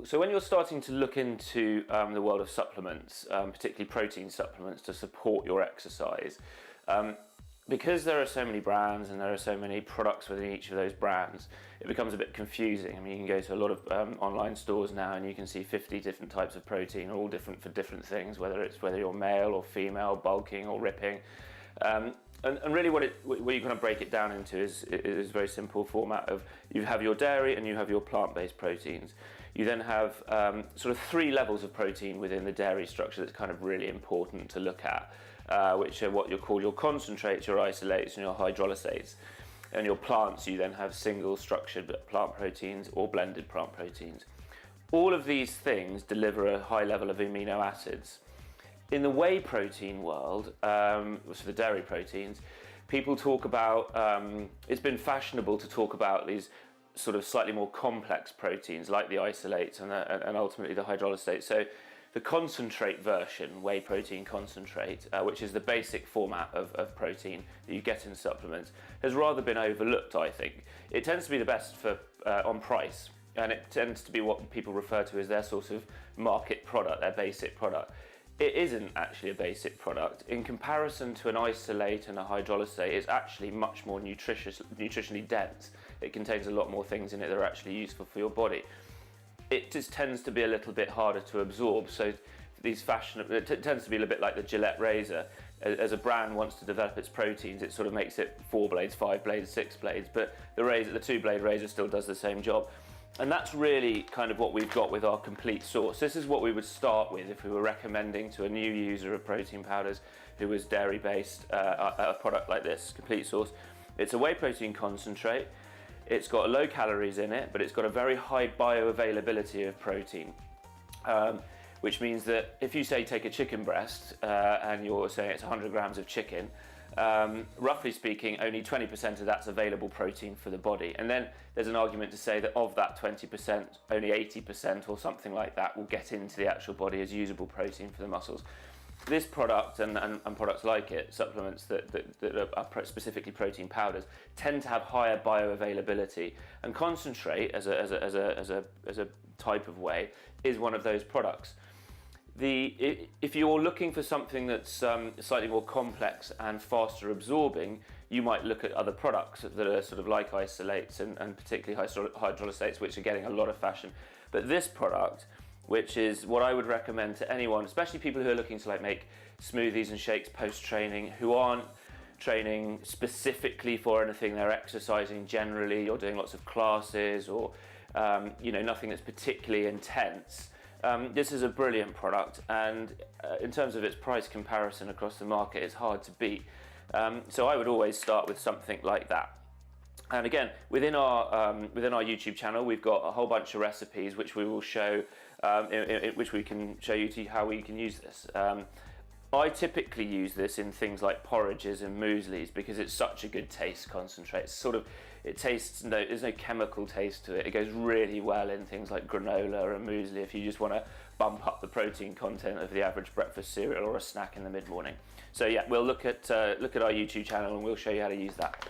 So when you're starting to look into the world of supplements, particularly protein supplements to support your exercise, because there are so many brands and there are so many products within each of those brands, it becomes a bit confusing. I mean, you can go to a lot of online stores now and you can see 50 different types of protein, all different for different things, whether you're male or female, bulking or ripping. And really what you kind of break it down into is a very simple format of you have your dairy and you have your plant-based proteins. You then have sort of 3 levels of protein within the dairy structure that's kind of really important to look at, which are what you call your concentrates, your isolates and your hydrolysates. And your plants, you then have single structured plant proteins or blended plant proteins. All of these things deliver a high level of amino acids. In the whey protein world, so the dairy proteins, people talk about, it's been fashionable to talk about these sort of slightly more complex proteins like the isolates and ultimately the hydrolysates. So the concentrate version, whey protein concentrate, which is the basic format of protein that you get in supplements, has rather been overlooked, I think. It tends to be the best for on price, and it tends to be what people refer to as their sort of market product, their basic product. It isn't actually a basic product. In comparison to an isolate and a hydrolysate, it's actually much more nutritionally dense. It contains a lot more things in it that are actually useful for your body. It just tends to be a little bit harder to absorb. So it tends to be a little bit like the Gillette razor. As a brand wants to develop its proteins, it sort of makes it 4 blades, 5 blades, 6 blades, but the 2-blade razor still does the same job. And that's really kind of what we've got with our complete source. This is what we would start with if we were recommending to a new user of protein powders who was dairy based, a product like this, complete source. It's a whey protein concentrate. It's got low calories in it, but it's got a very high bioavailability of protein, which means that if you say take a chicken breast and you're saying it's 100 grams of chicken, roughly speaking, only 20% of that's available protein for the body. And then there's an argument to say that of that 20%, only 80% or something like that will get into the actual body as usable protein for the muscles. This product and products like it, supplements that are specifically protein powders, tend to have higher bioavailability, and concentrate as a type of whey is one of those products. If you're looking for something that's slightly more complex and faster absorbing, you might look at other products that are sort of like isolates and particularly hydrolysates, which are getting a lot of fashion. But this product, which is what I would recommend to anyone, especially people who are looking to like make smoothies and shakes post-training, who aren't training specifically for anything, they're exercising generally, or doing lots of classes, or nothing that's particularly intense. This is a brilliant product, and in terms of its price comparison across the market, it's hard to beat. So I would always start with something like that. And again, within our YouTube channel, we've got a whole bunch of recipes which we will show, which we can show you how we can use this. I typically use this in things like porridges and mueslis because it's such a good taste concentrate. There's no chemical taste to it. It goes really well in things like granola and muesli if you just want to bump up the protein content of the average breakfast cereal or a snack in the mid-morning. So yeah, we'll look at our YouTube channel and we'll show you how to use that.